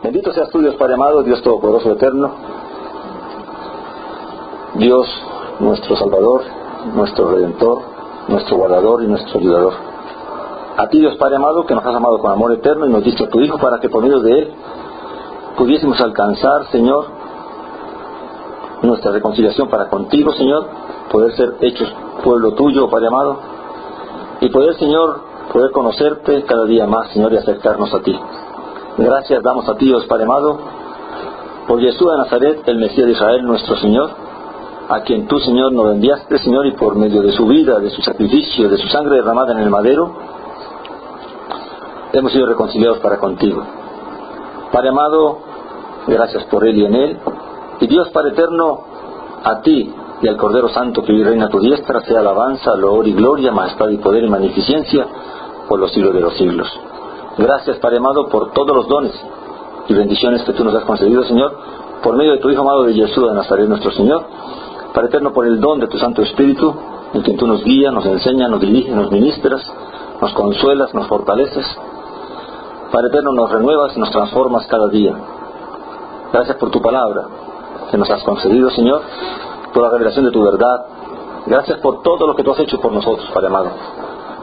Bendito seas tú, Dios Padre amado, Dios Todopoderoso Eterno, Dios nuestro Salvador, nuestro Redentor, nuestro Guardador y nuestro Ayudador. A ti, Dios Padre amado, que nos has amado con amor eterno y nos diste a tu Hijo para que por medio de Él pudiésemos alcanzar, Señor, nuestra reconciliación para contigo, Señor, poder ser hechos pueblo tuyo, Padre amado, y poder, Señor, poder conocerte cada día más, Señor, y acercarnos a ti. Gracias damos a ti, Dios Padre amado, por Jesús de Nazaret, el Mesías de Israel, nuestro Señor, a quien tú, Señor, nos enviaste, Señor, y por medio de su vida, de su sacrificio, de su sangre derramada en el madero, hemos sido reconciliados para contigo. Padre amado, gracias por Él y en Él. Y Dios Padre eterno, a ti y al Cordero Santo que vive y reina a tu diestra, sea alabanza, loor y gloria, majestad y poder y magnificencia por los siglos de los siglos. Gracias, Padre amado, por todos los dones y bendiciones que tú nos has concedido, Señor, por medio de tu Hijo amado de Jesús de Nazaret, nuestro Señor. Padre eterno, por el don de tu Santo Espíritu, en quien tú nos guías, nos enseñas, nos diriges, nos ministras, nos consuelas, nos fortaleces. Padre eterno, nos renuevas y nos transformas cada día. Gracias por tu palabra que nos has concedido, Señor, por la revelación de tu verdad. Gracias por todo lo que tú has hecho por nosotros, Padre amado.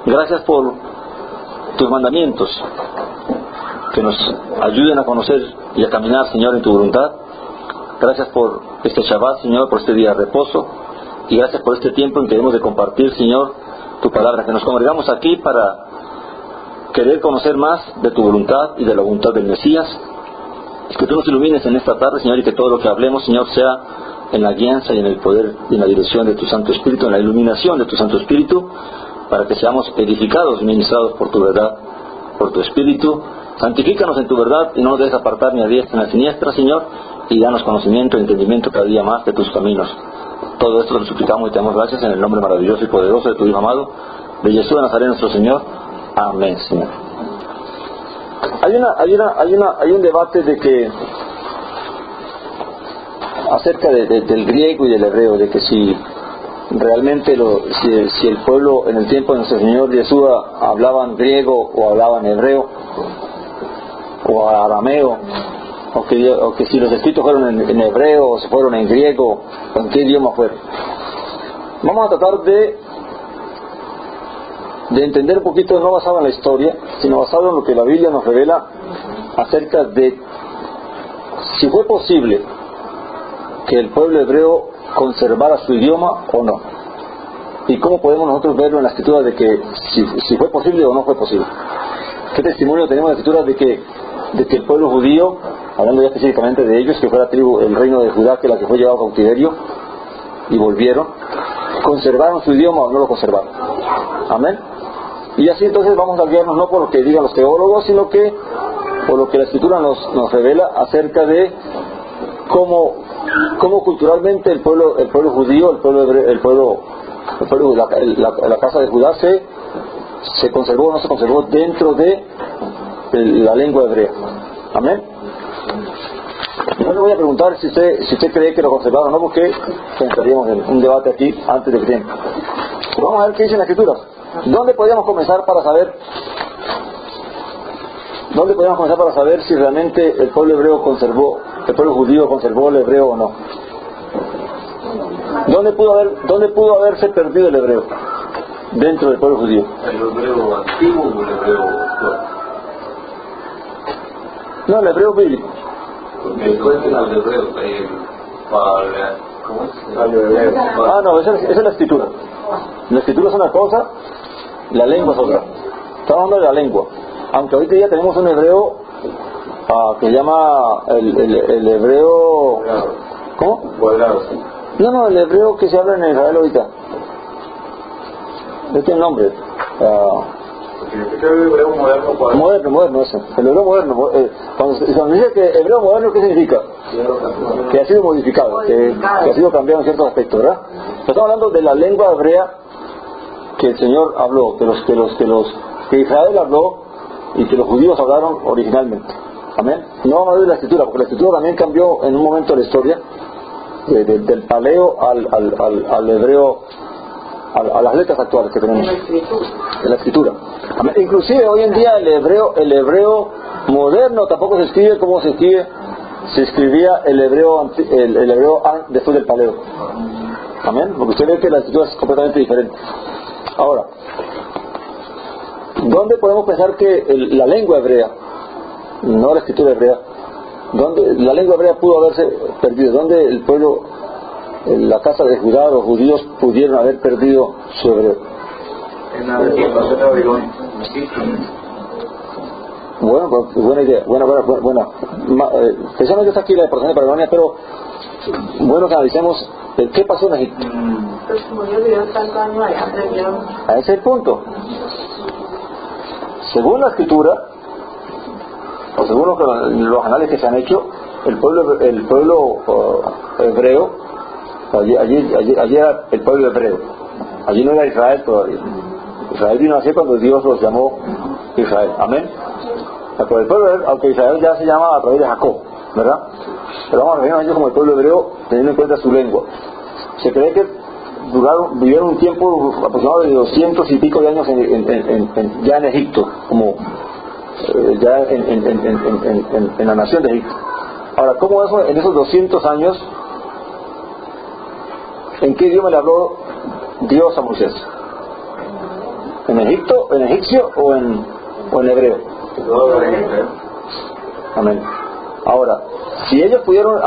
Gracias por tus mandamientos que nos ayuden a conocer y a caminar, Señor, en tu voluntad. Gracias por este Shabbat, Señor, por este día de reposo, y gracias por este tiempo en que debemos de compartir, Señor, tu palabra, que nos congregamos aquí para querer conocer más de tu voluntad y de la voluntad del Mesías. Que tú nos ilumines en esta tarde, Señor, y que todo lo que hablemos, Señor, sea en la guianza y en el poder y en la dirección de tu Santo Espíritu, en la iluminación de tu Santo Espíritu, para que seamos edificados y ministrados por tu verdad, por tu Espíritu. Santifícanos en tu verdad y no nos dejes apartar ni a diestra ni a siniestra, Señor, y danos conocimiento y entendimiento cada día más de tus caminos. Todo esto lo suplicamos y te damos gracias en el nombre maravilloso y poderoso de tu Hijo amado, de Jesús de Nazaret, nuestro Señor. Amén, Señor. Hay un debate de que acerca del griego y del hebreo, de que si realmente si el pueblo en el tiempo de nuestro Señor Jesús hablaban griego o hablaban hebreo o arameo, o que si los escritos fueron en hebreo o se fueron en griego, o en qué idioma fueron. Vamos a tratar de entender un poquito, no basado en la historia, sino basado en lo que la Biblia nos revela acerca de si fue posible que el pueblo hebreo conservara su idioma o no, y cómo podemos nosotros verlo en la escritura de que si fue posible o no fue posible. ¿Qué testimonio tenemos en la escritura de que el pueblo judío, hablando ya específicamente de ellos, que fue la tribu, el reino de Judá, que la que fue llevado a cautiverio y volvieron, conservaron su idioma o no lo conservaron? Amén. Y así entonces vamos a guiarnos no por lo que digan los teólogos, sino que por lo que la escritura nos revela acerca de cómo culturalmente el pueblo judío, la casa de Judá se conservó o no se conservó dentro de la lengua hebrea. Amén. No le voy a preguntar si usted cree que lo conservaron o no, porque entraríamos en un debate aquí antes del tiempo. Pero vamos a ver qué dice en la escritura. ¿Dónde podríamos comenzar para saber si realmente el pueblo judío conservó el hebreo o no? ¿Dónde pudo haberse perdido el hebreo dentro del pueblo judío? ¿El hebreo antiguo o el hebreo actual? No, el hebreo bíblico. Porque cuenten al hebreo, ¿cómo es? No, esa es la escritura. La escritura es una cosa, la lengua es otra. Estamos hablando de la lengua. Aunque ahorita ya tenemos un hebreo que se llama el hebreo... ¿Cómo? Cuadrado. No, el hebreo que se habla en Israel ahorita. Este es el nombre. El hebreo moderno cuadrado. Moderno, eso. El hebreo moderno. Cuando dice que hebreo moderno, ¿qué significa? Que ha sido modificado, que ha sido cambiado en ciertos aspectos, ¿verdad? Estamos hablando de la lengua hebrea que el Señor habló, que Israel habló y que los judíos hablaron originalmente. Amén. No vamos a ver la escritura, porque la escritura también cambió en un momento de la historia, del paleo al hebreo a las letras actuales que tenemos de la escritura. Amén. Inclusive hoy en día el hebreo moderno tampoco se escribe como se escribía el hebreo después del paleo. Amén, porque usted ve que la escritura es completamente diferente. Ahora, ¿dónde podemos pensar que la lengua hebrea, no la escritura hebrea, donde la lengua hebrea pudo haberse perdido? ¿Dónde el pueblo, la casa de Judá, los judíos pudieron haber perdido su hebreo? En la invasión de Babilonia. Bueno, pues, buena idea, buena. Precisamente está aquí la deportación de Babilonia, pero bueno que analicemos qué pasó en Egipto. Pues como ellos vivieron tantos años allá, aprendieron. A ese es el punto. Según la escritura, o según los análisis que se han hecho, el pueblo hebreo, allí era el pueblo hebreo. Allí no era Israel todavía. Israel vino así cuando Dios los llamó Israel. Amén. Pero el pueblo, aunque Israel ya se llama a través de Jacob, ¿verdad? Pero vamos a referirnos a ellos como el pueblo hebreo, teniendo en cuenta su lengua. Se cree que vivieron un tiempo aproximado de 200 y pico de años ya en Egipto, como ya en la nación de Egipto. Ahora, ¿cómo eso en esos 200 años, en qué idioma le habló Dios a Moisés? ¿En Egipto, en egipcio o en hebreo? Amén. Ahora, si ellos pudieron,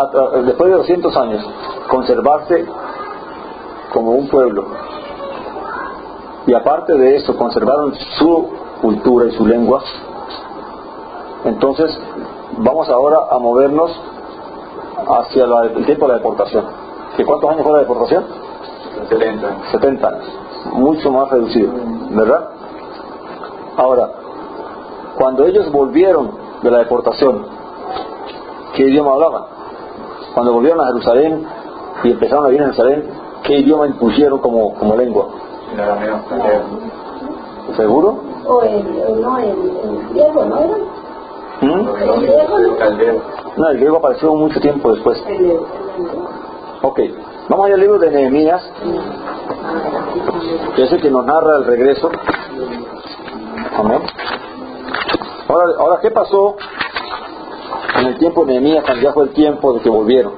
después de 200 años, conservarse como un pueblo, y aparte de eso conservaron su cultura y su lengua, entonces vamos ahora a movernos hacia el tiempo de la deportación. ¿Que cuántos años fue la deportación? 70 años, mucho más reducido, ¿verdad? Ahora, cuando ellos volvieron de la deportación, ¿qué idioma hablaban? Cuando volvieron a Jerusalén y empezaron a vivir en Jerusalén, ¿qué idioma impusieron como lengua? El arameo. ¿Seguro? O el griego, ¿no era? El caldeo. No, el griego apareció mucho tiempo después. Ok, vamos allá al libro de Nehemías, que es el que nos narra el regreso. Amén. Ahora, ¿qué pasó en el tiempo de Nehemías, cuando ya fue el tiempo de que volvieron?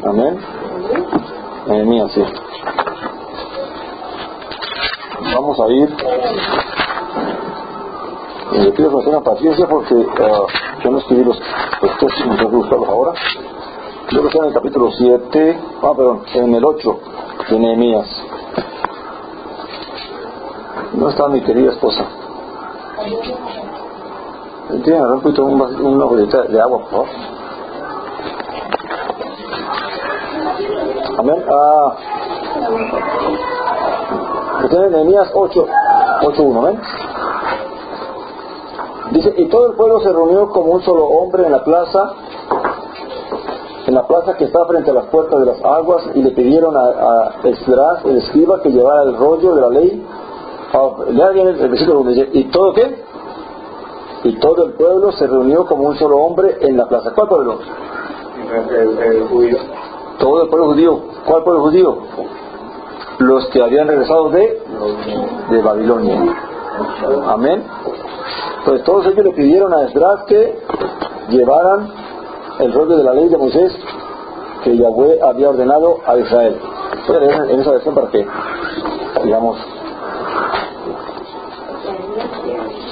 Amén. Nehemías, sí. Vamos a ir. Le pido que tengan paciencia porque yo no escribí los textos, no tengo que buscarlos ahora. Yo que está en el capítulo 7, en el 8 de Nehemías. ¿Dónde está mi querida esposa? ¿Tiene un poquito una botellita de agua, por favor? Amén. Está en Nehemías 8:1, amén. Dice, y todo el pueblo se reunió como un solo hombre en la plaza que está frente a las puertas de las aguas, y le pidieron a Esdras, el escriba, que llevara el rollo de la ley. Lea bien el versículo donde dice, ¿y todo qué? Y todo el pueblo se reunió como un solo hombre en la plaza. ¿Cuál pueblo? El judío. Todo el pueblo judío. ¿Cuál pueblo judío? Los que habían regresado de Babilonia. Amén. Entonces todos ellos le pidieron a Esdras que llevaran el rollo de la ley de Moisés que Yahweh había ordenado a Israel. Voy a leer en esa versión para que, digamos,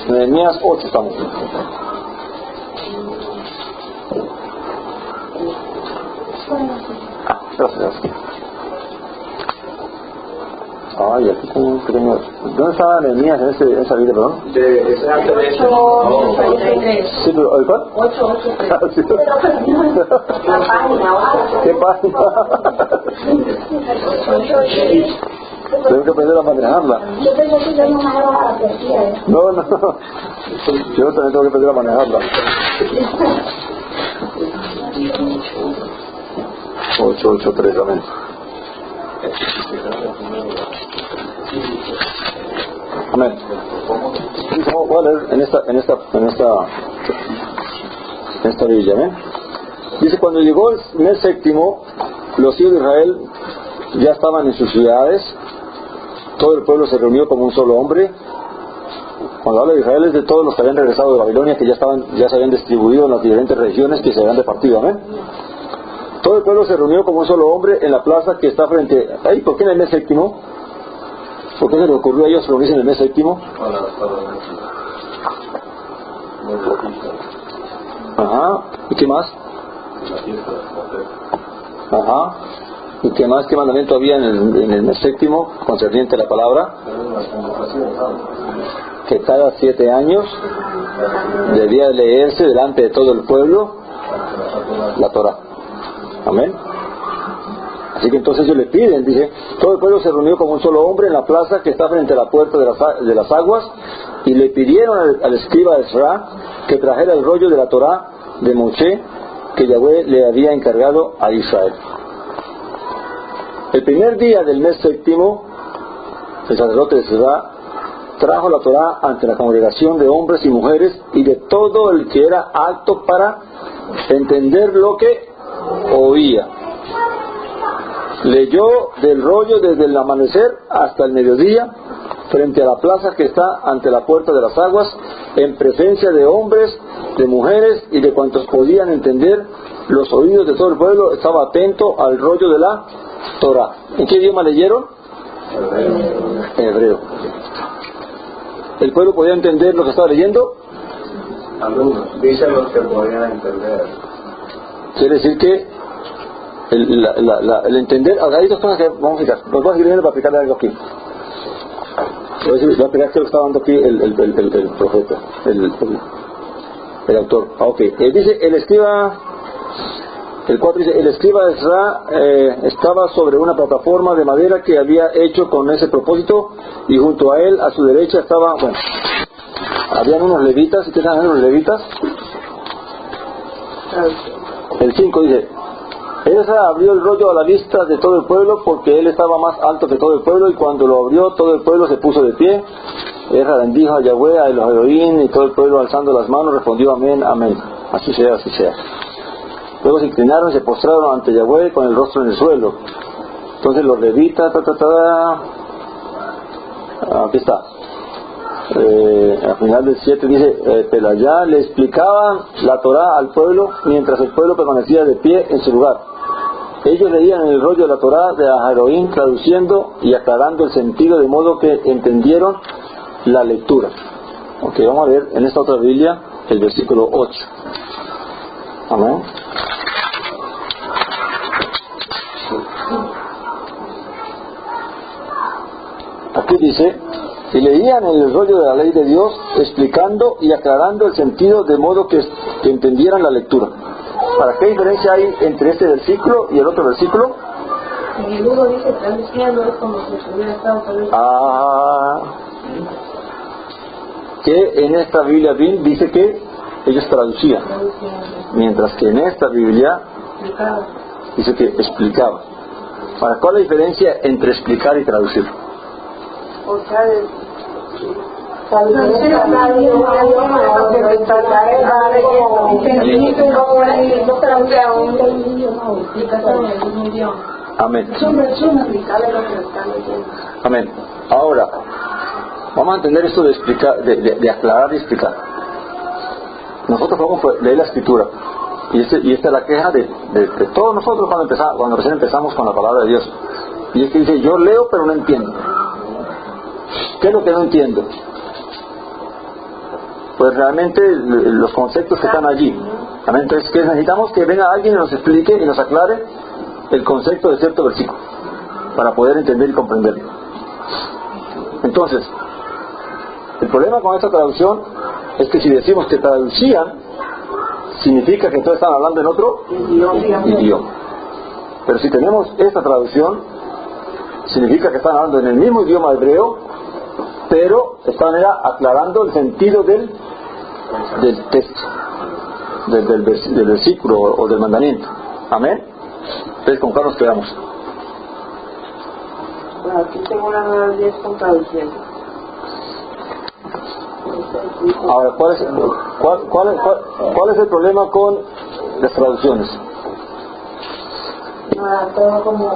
Nehemías 8 estamos. Gracias. Ay, aquí tengo un pequeño... ¿Dónde estaba Nehemías en esa vida, perdón? Ese antes de eso. 8:33. Sí, pero ¿el cuál? 8:33. La página, ¿Qué página? Tengo que aprender a manejarla. Yo pensé que yo no manejaba la poesía. No. Yo también tengo que aprender a manejarla. 8:83, amén. Amén. Voy a leer en esta villa, ¿eh? Dice, cuando llegó el mes séptimo, los hijos de Israel ya estaban en sus ciudades, todo el pueblo se reunió como un solo hombre. Cuando habla de Israel es de todos los que habían regresado de Babilonia, que ya se habían distribuido en las diferentes regiones que se habían repartido, amén. Todo el pueblo se reunió como un solo hombre en la plaza que está frente. ¿Ay, por qué en el mes séptimo? ¿Por qué se les ocurrió a ellos reunirse en el mes séptimo? Ajá. ¿Y qué más? Ajá. ¿Y qué más? ¿Qué mandamiento había en el mes séptimo concerniente a la palabra? Que cada 7 años debía leerse delante de todo el pueblo la Torah. Amén. Así que entonces ellos le piden, dice, todo el pueblo se reunió como un solo hombre en la plaza que está frente a la puerta de las aguas, y le pidieron al escriba Ezra que trajera el rollo de la Torah de Moshe que Yahweh le había encargado a Israel. El primer día del mes séptimo, el sacerdote Ezra trajo la Torah ante la congregación de hombres y mujeres y de todo el que era apto para entender lo que oía. Leyó del rollo desde el amanecer hasta el mediodía frente a la plaza que está ante la puerta de las aguas, en presencia de hombres, de mujeres y de cuantos podían entender. Los oídos de todo el pueblo estaba atento al rollo de la Torah. ¿En qué idioma leyeron? En hebreo. ¿El pueblo podía entender lo que estaba leyendo? Algunos. Dicen los que podían entender. Quiere decir que el entender, ahora hay dos cosas que vamos a explicar. Nos vamos a ir leyendo para explicarle algo aquí. Voy a explicar qué es lo que está dando aquí el profeta, el autor. Ok, dice el escriba, el 4 dice, el escriba Ezra estaba sobre una plataforma de madera que había hecho con ese propósito, y junto a él, a su derecha, estaba, bueno, habían unos levitas. ¿Y qué eran los levitas? El 5 dice, Ezra abrió el rollo a la vista de todo el pueblo, porque él estaba más alto que todo el pueblo, y cuando lo abrió todo el pueblo se puso de pie. Ezra bendijo a Yahweh, a Elohim, y todo el pueblo alzando las manos respondió amén, amén. Así sea, así sea. Luego se inclinaron y se postraron ante Yahweh con el rostro en el suelo. Entonces los levitas, aquí está. Al final del 7 dice, Pelayá le explicaban la Torah al pueblo mientras el pueblo permanecía de pie en su lugar. Ellos leían el rollo de la Torah de Aharoín, traduciendo y aclarando el sentido de modo que entendieron la lectura. Ok, vamos a ver en esta otra Biblia el versículo 8. Amén. Aquí dice, y leían el rollo de la ley de Dios, explicando y aclarando el sentido de modo que entendieran la lectura. ¿Para qué diferencia hay entre este versículo y el otro versículo? En el uno dice traduciendo, es como si hubiera estado traduciendo. Que en esta Biblia bien dice que ellos traducían, mientras que en esta Biblia dice que explicaba. ¿Para cuál es la diferencia entre explicar y traducir? O sea, traducir habla de un idioma, pero explicar es darle como no traduce a un explicación en el mismo idioma. Amén. Son versiones explicarle lo que están leyendo. Amén. Ahora, vamos a entender esto de explicar, de aclarar y explicar. Nosotros vamos a leer la escritura, y esta es la queja de todos nosotros cuando recién empezamos con la palabra de Dios. Y es que dice, yo leo pero no entiendo. ¿Qué es lo que no entiendo? Pues realmente los conceptos que están allí. Amén. Entonces, ¿qué necesitamos? Que venga alguien y nos explique y nos aclare el concepto de cierto versículo para poder entender y comprenderlo. Entonces, el problema con esta traducción es que si decimos que traducían, significa que todos están hablando en otro idioma. Pero si tenemos esta traducción, significa que están hablando en el mismo idioma hebreo, pero de esta manera aclarando el sentido del texto, del versículo o del mandamiento. Amén. Entonces, ¿con cuál nos quedamos? Bueno, aquí tengo una nueva 10 con traducción. Ahora, ¿cuál es el problema con las traducciones? Todo como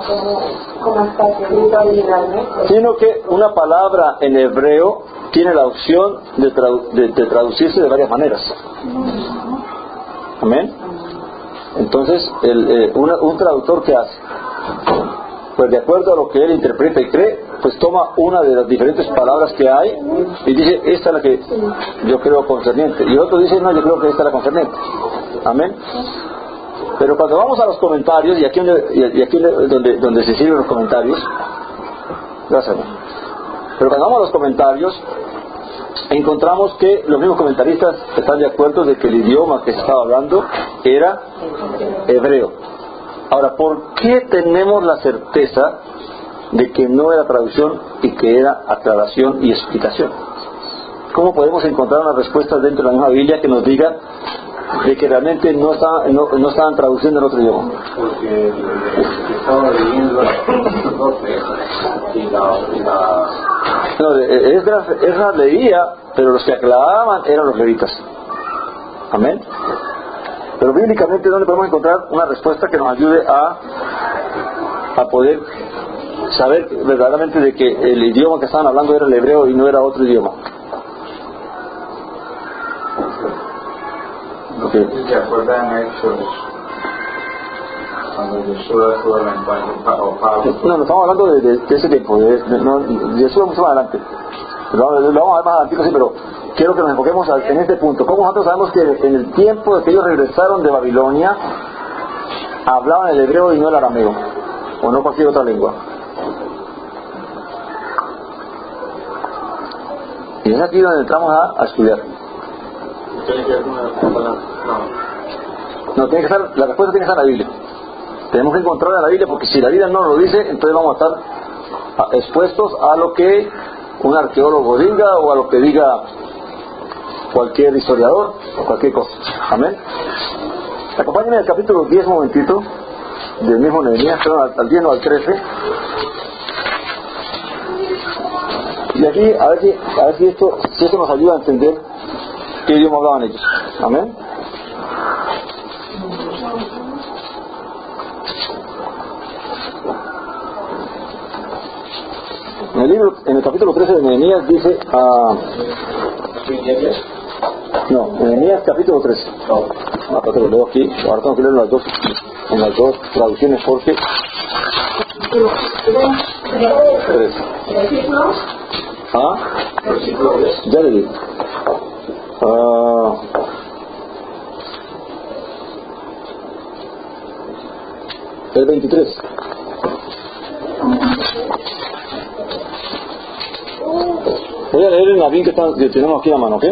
como está escrito originalmente. Sino que una palabra en hebreo tiene la opción de traducirse de varias maneras. Amén. Entonces, un traductor, ¿qué hace? Pues de acuerdo a lo que él interpreta y cree, pues toma una de las diferentes palabras que hay y dice, esta es la que yo creo concerniente. Y el otro dice, no, yo creo que esta es la concerniente. Amén. Pero cuando vamos a los comentarios, y aquí donde se sirven los comentarios, gracias. Pero cuando vamos a los comentarios, encontramos que los mismos comentaristas están de acuerdo de que el idioma que se estaba hablando era hebreo. Ahora, ¿por qué tenemos la certeza de que no era traducción y que era aclaración y explicación? ¿Cómo podemos encontrar una respuesta dentro de la misma Biblia que nos diga de que realmente no estaban traduciendo en otro idioma? Porque estaba leyendo los 12 No, Esdras leía, pero los que aclaraban eran los levitas. Amén. Pero bíblicamente, ¿dónde podemos encontrar una respuesta que nos ayude a poder saber verdaderamente de que el idioma que estaban hablando era el hebreo y no era otro idioma? Okay. ¿Se acuerdan Hechos cuando Jesús tuvo el encuentro o Pablo? No estamos hablando de ese tiempo, de Jesús mucho más adelante. Lo vamos a ver más adelante, sí, pero quiero que nos enfoquemos en este punto. ¿Cómo nosotros sabemos que en el tiempo de que ellos regresaron de Babilonia hablaban el hebreo y no el arameo, o no cualquier otra lengua? Y es aquí donde entramos a estudiar. No, tiene que estar, la respuesta tiene que estar en la Biblia. Tenemos que encontrarla en la Biblia, porque si la Biblia no lo dice, entonces vamos a estar expuestos a lo que un arqueólogo diga o a lo que diga cualquier historiador o cualquier cosa. Amén. Acompáñenme al capítulo 10 un momentito del mismo Nehemías, al 10 o al 13. Y aquí a ver si esto nos ayuda a entender qué idioma hablaban ellos. Amén. En el capítulo 13 de Nehemías dice Nehemías capítulo 13. Acá te lo leo aquí. Ahora tengo que leer en las dos traducciones porque 13. Ya le digo. El 23. Voy a leer en la Biblia que tenemos aquí en la mano, ¿ok?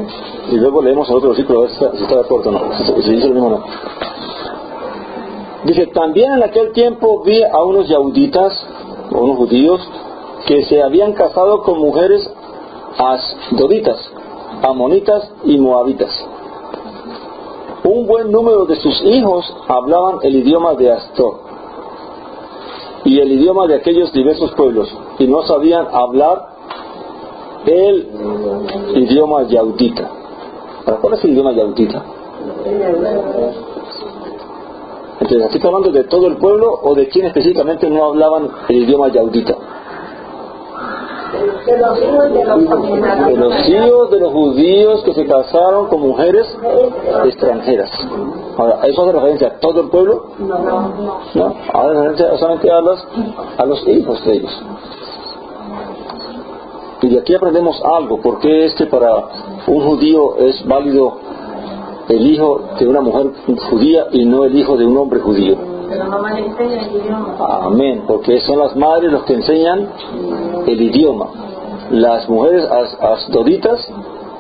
Y luego leemos el otro versículo a ver si está de acuerdo o no, si dice lo mismo o no. Dice, también en aquel tiempo vi a unos yahuditas, o unos judíos, que se habían casado con mujeres asdoditas, amonitas y moabitas. Un buen número de sus hijos hablaban el idioma de Asdod y el idioma de aquellos diversos pueblos, y no sabían hablar el idioma yaudita. ¿Cuál es el idioma yaudita? Entonces, ¿así está hablando de todo el pueblo o de quién específicamente no hablaban el idioma yaudita? De los hijos de los judíos que se casaron con mujeres extranjeras. Ahora, ¿eso hace referencia a todo el pueblo? No, hace referencia solamente a los hijos de ellos. Y de aquí aprendemos algo, porque para un judío es válido el hijo de una mujer judía y no el hijo de un hombre judío. Pero mamá le enseña el idioma. Amén, porque son las madres los que enseñan el idioma. Las mujeres asdoditas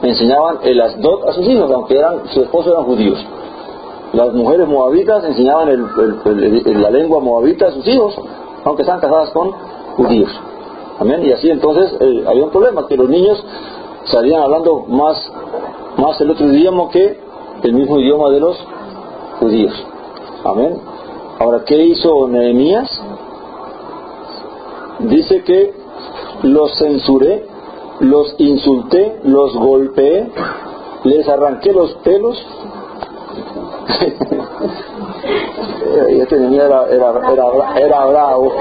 enseñaban el asdod a sus hijos, aunque su esposo eran judíos. Las mujeres moabitas enseñaban la lengua moabita a sus hijos, aunque estaban casadas con judíos. Amén. Y así entonces había un problema, que los niños salían hablando más el otro idioma que el mismo idioma de los judíos. Amén. Ahora, ¿qué hizo Nehemías? Dice que los censuré, los insulté, los golpeé, les arranqué los pelos Este niño era bravo.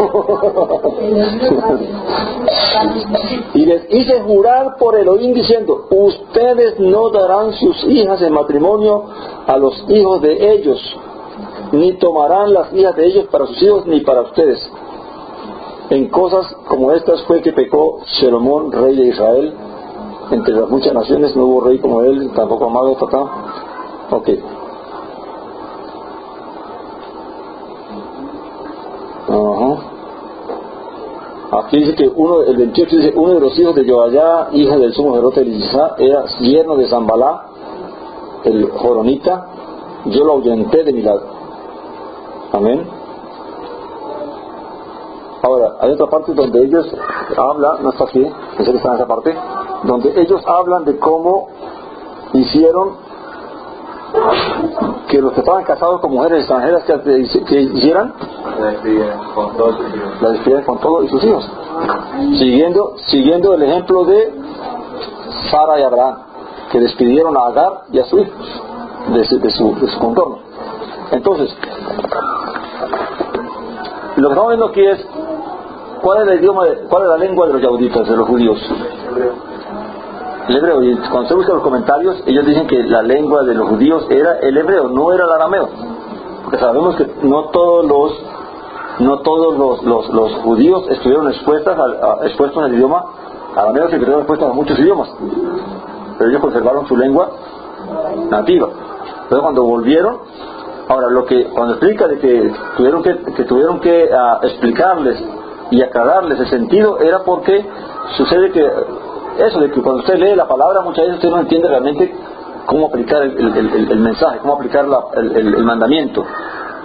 Y les hice jurar por Elohim diciendo: ustedes no darán sus hijas en matrimonio a los hijos de ellos, ni tomarán las hijas de ellos para sus hijos ni para ustedes. En cosas como estas fue que pecó Salomón, rey de Israel. Entre las muchas naciones no hubo rey como él, tampoco amado, papá. Ok. Aquí dice que el 28 dice: uno de los hijos de Joayá, hija del sumo sacerdote Elisá, era yerno de Zambalá, el joronita. Yo lo ahuyenté de mi lado. Amén. Ahora, hay otra parte donde ellos hablan, no está aquí, pensé que está en esa parte, donde ellos hablan de cómo hicieron que los que estaban casados con mujeres extranjeras que hicieran la despidieran con todo y sus hijos, siguiendo el ejemplo de Sara y Abraham, que despidieron a Agar y a su hijo de su contorno. Entonces, lo que estamos viendo aquí es cuál es la lengua de los yauditas, de los judíos. El hebreo. Y cuando se busca los comentarios, ellos dicen que la lengua de los judíos era el hebreo, no era el arameo, porque sabemos que no todos los judíos estuvieron expuestos al idioma arameo, se quedaron expuestos a muchos idiomas, pero ellos conservaron su lengua nativa. Entonces cuando volvieron, ahora cuando explica de que tuvieron que explicarles y aclararles el sentido, era porque sucede que eso de que cuando usted lee la palabra muchas veces usted no entiende realmente cómo aplicar el mensaje, cómo aplicar el mandamiento,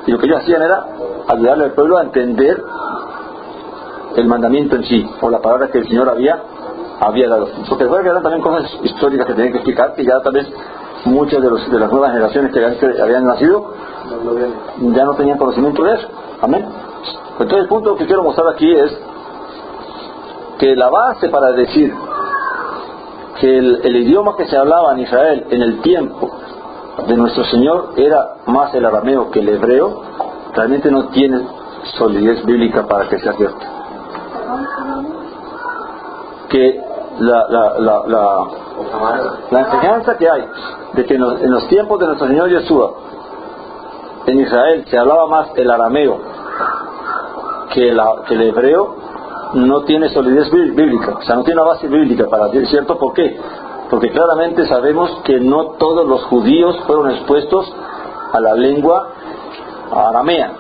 y lo que ellos hacían era ayudarle al pueblo a entender el mandamiento en sí, o la palabra que el Señor había dado, porque después eran también cosas históricas que tenían que explicar, que ya tal vez muchas de las nuevas generaciones que habían nacido ya no tenían conocimiento de eso. Amén. Entonces el punto que quiero mostrar aquí es que la base para decir que el idioma que se hablaba en Israel en el tiempo de nuestro Señor era más el arameo que el hebreo, realmente no tiene solidez bíblica para que sea cierto. Que la enseñanza que hay de que en los tiempos de nuestro Señor Yeshua en Israel se hablaba más el arameo que el hebreo, no tiene solidez bíblica, o sea, no tiene una base bíblica para decir cierto. ¿Por qué? Porque claramente sabemos que no todos los judíos fueron expuestos a la lengua aramea.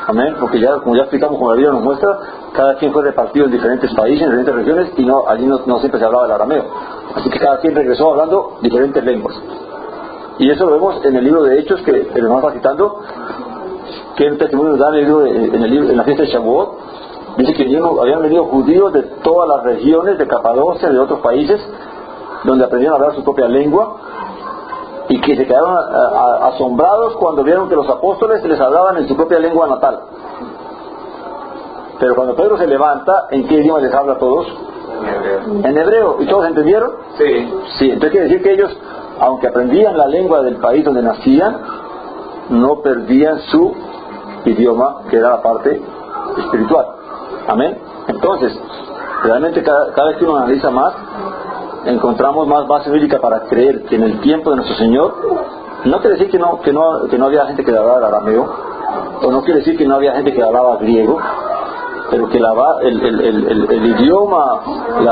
Amén, porque como ya explicamos, como la Biblia nos muestra, cada quien fue repartido en diferentes países, en diferentes regiones, y allí no siempre se hablaba el arameo. Así que cada quien regresó hablando diferentes lenguas. Y eso lo vemos en el libro de Hechos, que el hermano está citando, que el testimonio nos da en la fiesta de Shavuot. Dice que habían venido judíos de todas las regiones, de Capadocia, de otros países, donde aprendieron a hablar su propia lengua, y que se quedaron asombrados cuando vieron que los apóstoles les hablaban en su propia lengua natal. Pero cuando Pedro se levanta, ¿en qué idioma les habla a todos? En hebreo. ¿Y todos entendieron? Sí. Entonces quiere decir que ellos, aunque aprendían la lengua del país donde nacían, no perdían su idioma, que era la parte espiritual. Amén. Entonces, realmente cada vez que uno analiza más, encontramos más base bíblica para creer que en el tiempo de nuestro Señor, no quiere decir que no había gente que hablaba arameo, o no quiere decir que no había gente que hablaba griego, pero que el idioma,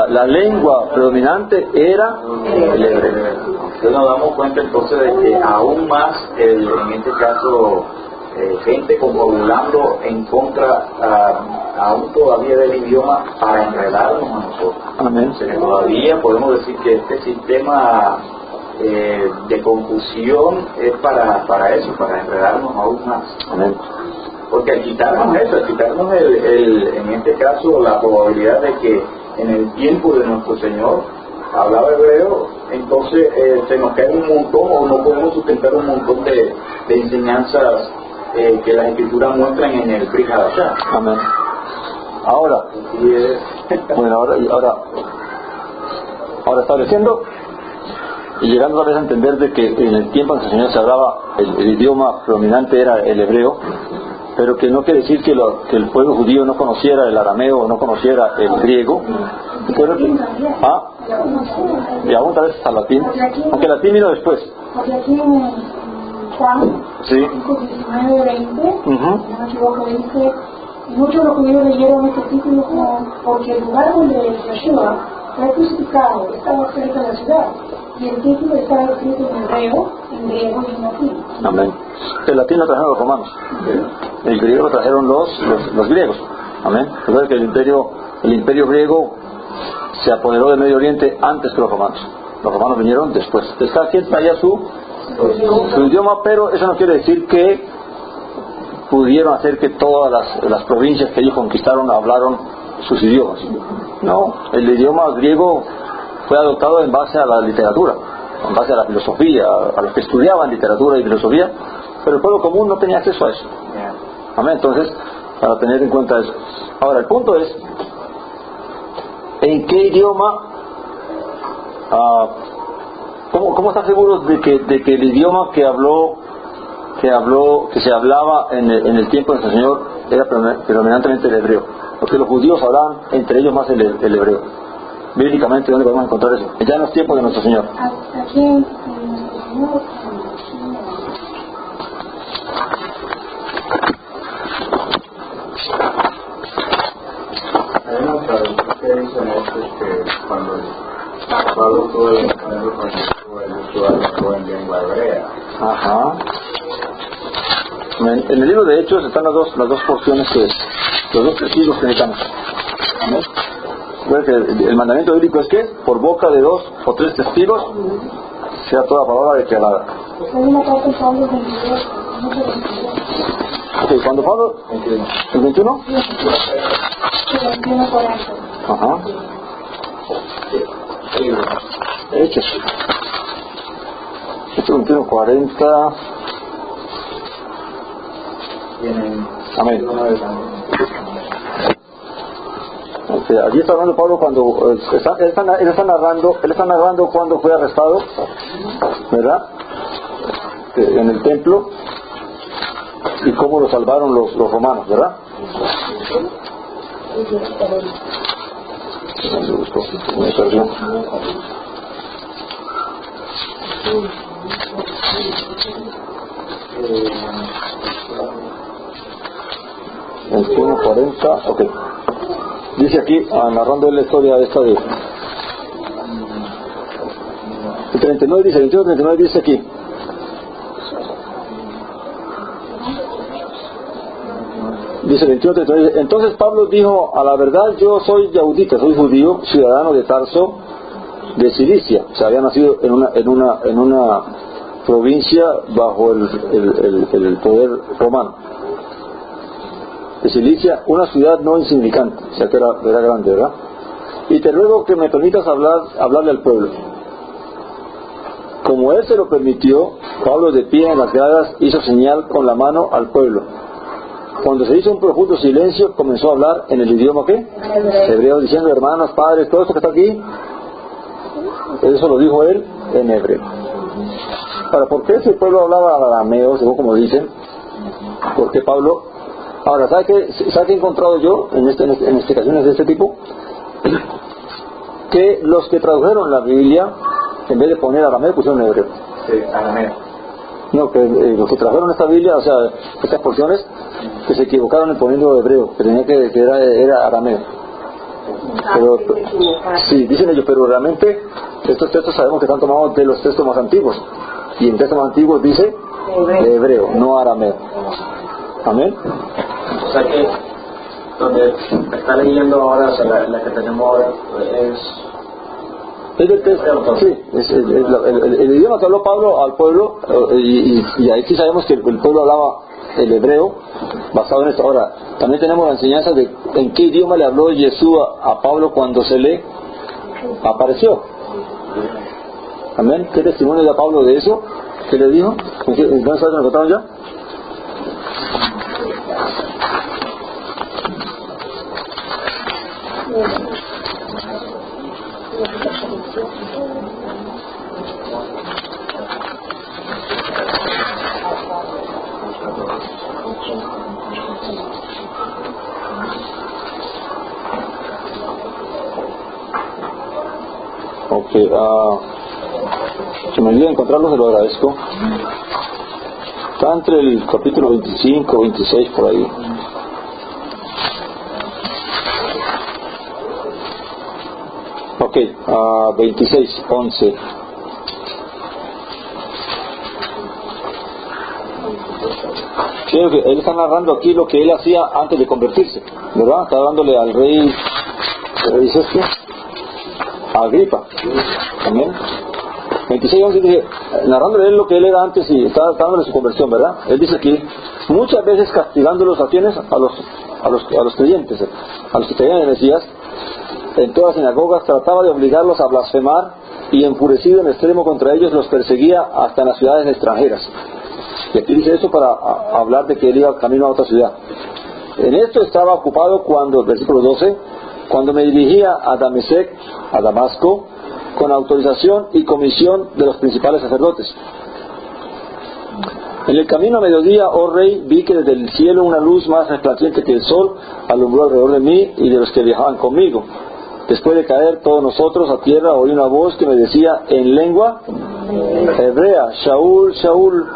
la lengua predominante era el hebreo. Entonces nos damos cuenta entonces de que aún más, en este caso, gente confabulando en contra aún todavía del idioma para enredarnos a nosotros. Amén. O sea, que todavía podemos decir que este sistema de confusión es para eso, para enredarnos aún más. Amén. Porque al quitarnos eso, al quitarnos en este caso la probabilidad de que en el tiempo de nuestro Señor hablaba hebreo, entonces se nos cae un montón, o no podemos sustentar un montón de enseñanzas que las escrituras muestran en el Brit Hadashah. Amén. Ahora, bueno, ahora estableciendo y llegando a vez a entender de que en el tiempo en que el Señor se hablaba, el idioma predominante era el hebreo, pero que no quiere decir que el pueblo judío no conociera el arameo o no conociera el griego, pero y aún tal vez hasta el latín, aunque el latín vino después. Porque aquí en Juan Sí. 19, 20, si no me equivoco, dice, muchos de los judíos leyeron este título porque el lugar donde Yeshua fue crucificado estaba cerca de la ciudad, y el título estaba escrito en hebreo, en griego y en latín. Amén. El latín lo trajeron los romanos, el griego lo trajeron los griegos. Amén. Recuerda que el imperio griego se apoderó del Medio Oriente antes que los romanos. Los romanos vinieron después. Entonces cada quien traía su idioma, pero eso no quiere decir que pudieron hacer que todas las provincias que ellos conquistaron hablaron sus idiomas. No, el idioma griego fue adoptado en base a la literatura, en base a la filosofía, a los que estudiaban literatura y filosofía, pero el pueblo común no tenía acceso a eso. Amén. Entonces, para tener en cuenta eso. Ahora, el punto es, ¿en qué idioma? ¿Cómo están seguros de que el idioma que se hablaba en el tiempo del Señor era predominantemente el hebreo? Porque los judíos hablaban entre ellos más el hebreo. Bíblicamente, ¿dónde podemos encontrar eso? Ya en los tiempos de nuestro Señor. Aquí en nuestro Señor. Hay una traducción que dice que cuando Pablo tuvo el encuentro con Jesús, él estuvo en lengua hebrea. Ajá. En el libro de Hechos están las dos porciones los dos testigos que necesitamos. Amén. El mandamiento bíblico es que por boca de 2 o 3 testigos sea toda palabra declarada. Hay una carta de Pablo 22, Ok, cuando Pablo, ¿el 21? el 21, 40. Ajá. Hechos. Hechos 21, 40. Amén. Allí está hablando Pablo cuando él está narrando cuando fue arrestado, ¿verdad? En el templo, y cómo lo salvaron los romanos, ¿verdad? Me perdió. El 1:40, ok. Dice aquí, narrando la historia esta de... El 39 dice, el 21-39 dice aquí. Dice el 21-39, entonces Pablo dijo, a la verdad yo soy yaudita, soy judío, ciudadano de Tarso, de Cilicia. O sea, había nacido en una provincia bajo el poder romano. De Cilicia, una ciudad no insignificante, o sea que era grande, ¿verdad? Y te ruego que me permitas hablarle al pueblo. Como él se lo permitió, Pablo de pie en las gradas hizo señal con la mano al pueblo. Cuando se hizo un profundo silencio, comenzó a hablar en el idioma ¿qué? Hebreo, diciendo, hermanos, padres, todo esto que está aquí, eso lo dijo él en hebreo. Ahora, ¿por qué ese pueblo hablaba arameo, según como dicen? Porque Pablo... Ahora, ¿sabe qué he encontrado yo en explicaciones de este tipo? Que los que tradujeron la Biblia, en vez de poner arameo, pusieron hebreo. Sí, arameo. No, que los que tradujeron esta Biblia, o sea, estas porciones, que se equivocaron en poniendo hebreo, que tenía que era arameo. Pero, sí, dicen ellos, pero realmente estos textos sabemos que están tomados de los textos más antiguos. Y en textos más antiguos dice hebreo, no arameo. Amén. O sea que donde está leyendo ahora, o sea, la que tenemos ahora es del texto, sí, es el idioma que habló Pablo al pueblo, y ahí sí sabemos que el pueblo hablaba el hebreo basado en esto. Ahora, también tenemos la enseñanza de en qué idioma le habló Jesús a Pablo cuando se le apareció. Amén. ¿Qué testimonio da Pablo de eso? ¿Qué le dijo? ¿Dónde está? ¿Nos contaron ya? Ok, si me olvida encontrarlo, se lo agradezco. Está entre el capítulo 25, 26, por ahí. Ok, 26, 11. Creo que él está narrando aquí lo que él hacía antes de convertirse, ¿verdad? Está dándole al rey, ¿qué dice esto? Agripa, también. 26:11 dice, narrándole él lo que él era antes y está dándole su conversión, ¿verdad? Él dice aquí, muchas veces castigándolos a quienes, a los creyentes, a los que creían en el Mesías, en todas las sinagogas trataba de obligarlos a blasfemar y enfurecido en extremo contra ellos los perseguía hasta en las ciudades extranjeras. Y aquí dice esto para hablar de que él iba camino a otra ciudad. En esto estaba ocupado cuando, versículo 12, cuando me dirigía a Damasco, con autorización y comisión de los principales sacerdotes. En el camino a mediodía, oh rey, vi que desde el cielo una luz más resplandeciente que el sol alumbró alrededor de mí y de los que viajaban conmigo. Después de caer todos nosotros a tierra, oí una voz que me decía en lengua hebrea, Shaul, Shaul,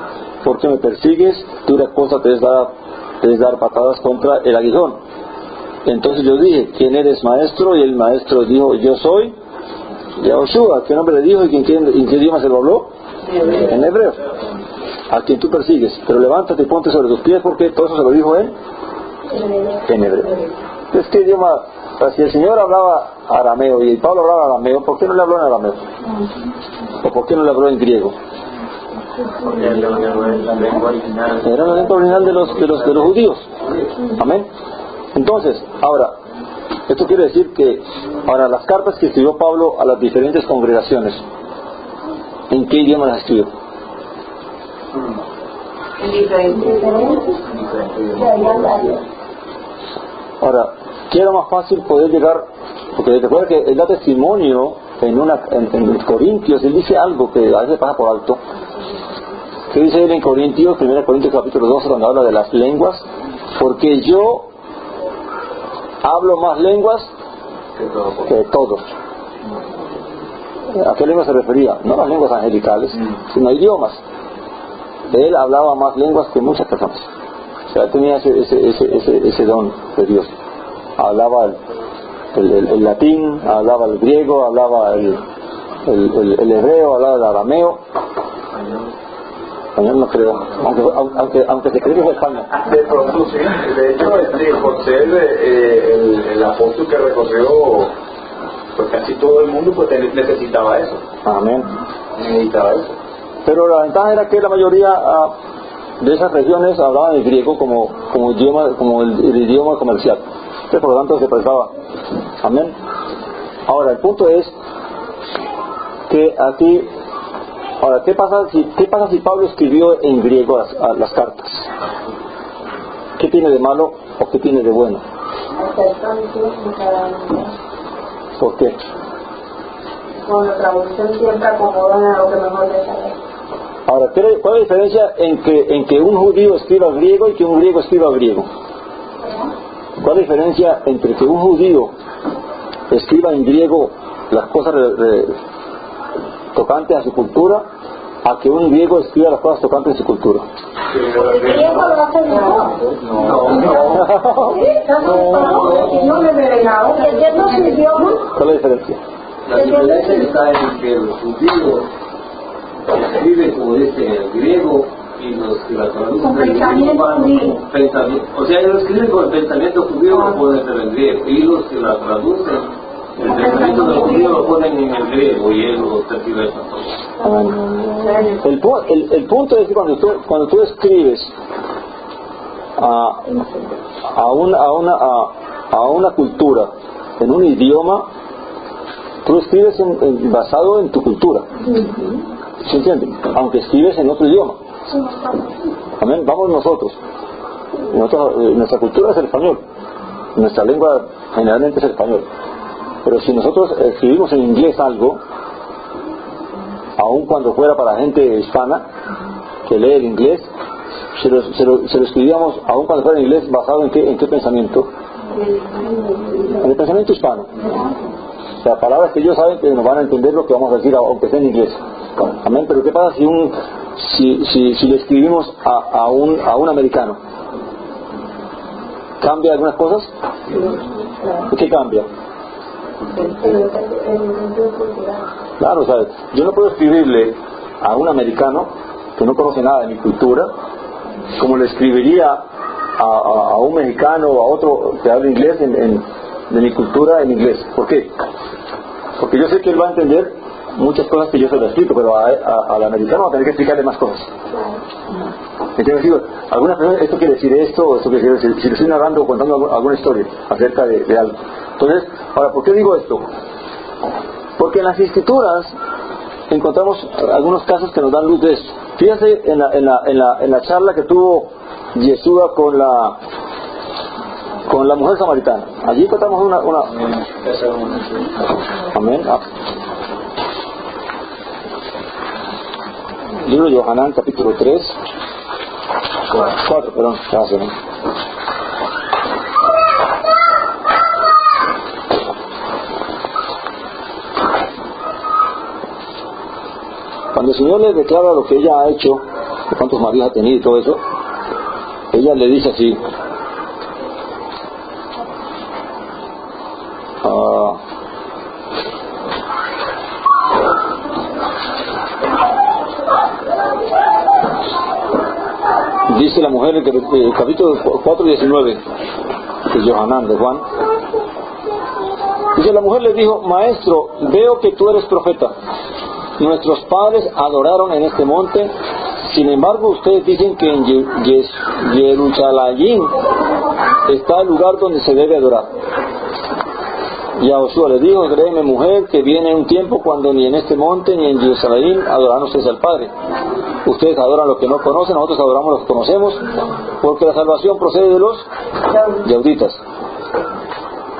¿por qué me persigues? Dura cosa te es dar patadas contra el aguijón. Entonces yo dije, ¿quién eres, maestro? Y el maestro dijo, yo soy Yahushua. ¿Qué nombre le dijo y en qué idioma se lo habló? En hebreo. A quien tú persigues. Pero levántate y ponte sobre tus pies, porque todo eso se lo dijo en hebreo. Entonces, ¿qué idioma? Si el Señor hablaba arameo y Pablo hablaba arameo, ¿por qué no le habló en arameo? ¿O por qué no le habló en griego? Porque era la lengua original. Era la lengua original de los judíos. Amén. Entonces, ahora, esto quiere decir que ahora las cartas que escribió Pablo a las diferentes congregaciones, ¿en qué idioma las escribió? Ahora, ¿qué era más fácil poder llegar? Porque recuerda que él da testimonio en Corintios, él dice algo que a veces pasa por alto. ¿Qué dice él en Corintios, 1 Corintios capítulo 12, cuando habla de las lenguas? Porque yo hablo más lenguas que todos. ¿A qué lengua se refería? No a las lenguas angelicales, sino a idiomas. Él hablaba más lenguas que muchas personas. O sea, tenía ese don de Dios. Hablaba el latín, hablaba el griego, hablaba el hebreo, hablaba el arameo. Español no creo, aunque se cree que es España. De pronto sí, de hecho por ser el apóstol que recorrió pues casi todo el mundo, pues él necesitaba eso. Amén. Necesitaba eso. Pero la ventaja era que la mayoría de esas regiones hablaban el griego como el idioma comercial. Entonces, por lo tanto se prestaba. Amén. Ahora el punto es que aquí, ahora, ¿qué pasa si Pablo escribió en griego las cartas? ¿Qué tiene de malo o qué tiene de bueno? ¿Por qué? Con la traducción siempre acomodan a lo que mejor les sale. Ahora, ¿cuál es la diferencia en que un judío escriba griego y que un griego escriba griego? ¿Cuál es la diferencia entre que un judío escriba en griego las cosas tocantes a su cultura, a que un griego escriba las cosas tocantes a su cultura? El griego lo hace mejor. No me revelaba. ¿Entiendo su idioma? ¿Cuál es la diferencia? La diferencia está en que los judíos escriben, como dice, el griego, y los que la traducen con pensamiento judío. O sea, ellos escriben con el pensamiento judío, lo pueden hacer en griego, y los que la traducen, el pensamiento del judío lo ponen en el griego, y él lo tergiversa todo. El punto es que cuando tú escribes a una cultura en un idioma, tú escribes basado en tu cultura. ¿Se entiende? Aunque escribes en otro idioma. Amén. Vamos nosotros. Nuestra cultura es el español. Nuestra lengua generalmente es el español. Pero si nosotros escribimos en inglés algo, aun cuando fuera para gente hispana, que lee el inglés, se lo escribíamos, aun cuando fuera en inglés, basado en qué pensamiento, en el pensamiento hispano. O sea, palabras que ellos saben que nos van a entender lo que vamos a decir, aunque sea en inglés. Amén. Pero ¿qué pasa si le escribimos a un americano? ¿Cambia algunas cosas? ¿Qué cambia? Claro, ¿sabes? Yo no puedo escribirle a un americano que no conoce nada de mi cultura como le escribiría a un mexicano o a otro que habla inglés de mi cultura en inglés. ¿Por qué? Porque yo sé que él va a entender muchas cosas que yo se lo explico, pero al americano va a tener que explicarle más cosas. Entonces digo, algunas personas, esto quiere decir esto, o esto quiere decir, si le estoy narrando o contando alguna historia acerca de algo. Entonces, ahora, ¿por qué digo esto? Porque en las escrituras encontramos algunos casos que nos dan luz de esto. Fíjate en la charla que tuvo Yeshua con la mujer samaritana. Allí encontramos una... Amén. Libro de Yohanan, capítulo 3. 4, perdón. Gracias. Cuando el Señor le declara lo que ella ha hecho, de cuántos maridos ha tenido y todo eso, ella le dice así: dice la mujer en el capítulo 4:19 de Yohanan, de Juan, dice: la mujer le dijo: Maestro, veo que tú eres profeta. Nuestros padres adoraron en este monte, sin embargo ustedes dicen que en Jerusalén está el lugar donde se debe adorar. Y a Josué le dijo: créeme, mujer, que viene un tiempo cuando ni en este monte ni en Jerusalén adorarán ustedes al Padre. Ustedes adoran lo que no conocen, nosotros adoramos lo que conocemos, porque la salvación procede de los yauditas.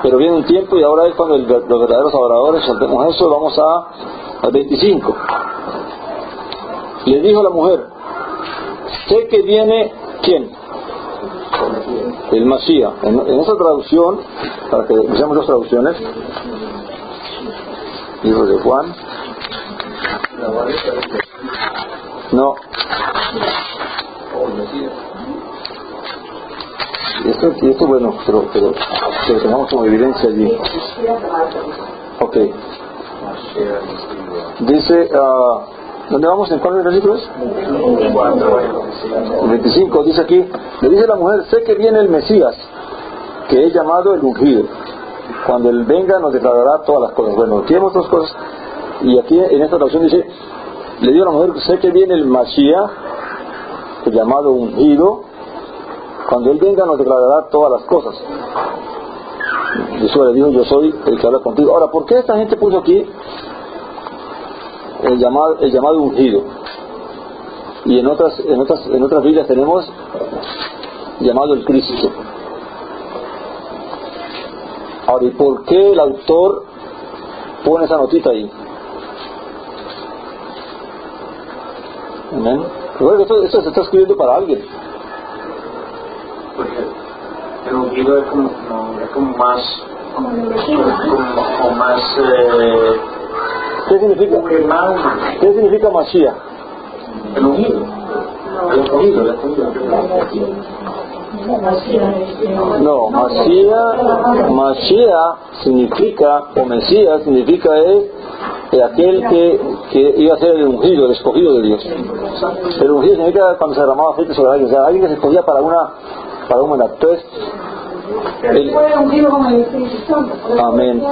Pero viene un tiempo, y ahora es cuando los verdaderos adoradores saltemos eso. Vamos al 25. Le dijo la mujer: sé que viene, ¿quién? El Masías. En esta traducción, para que veamos las traducciones, libro de Juan. No. Y esto bueno, pero que lo tengamos como evidencia allí. Ok. Dice, ¿dónde vamos? ¿En cuál versículo es? 25, dice aquí: le dice la mujer: sé que viene el Mesías, que es llamado el ungido. Cuando él venga nos declarará todas las cosas. Bueno, aquí vemos dos cosas. Y aquí en esta traducción dice: le dijo a la mujer: sé que viene el Mashiach, el llamado ungido. Cuando él venga nos declarará todas las cosas. Jesús le dijo: yo soy el que habla contigo. Ahora, ¿por qué esta gente puso aquí el llamado ungido? Y en otras Biblias tenemos llamado el Cristo. Ahora, ¿y por qué el autor pone esa notita ahí? Amén. Bueno, esto se está escribiendo para alguien. Porque el ungido es como más ¿Qué significa Mashiach? el ungido. No, Mashiach significa, o Mesías significa aquel que iba a ser el ungido, el escogido de Dios. El ungido significa cuando se derramaba aceite sobre alguien, o sea, alguien que se escogía para un mandato. Entonces, amén.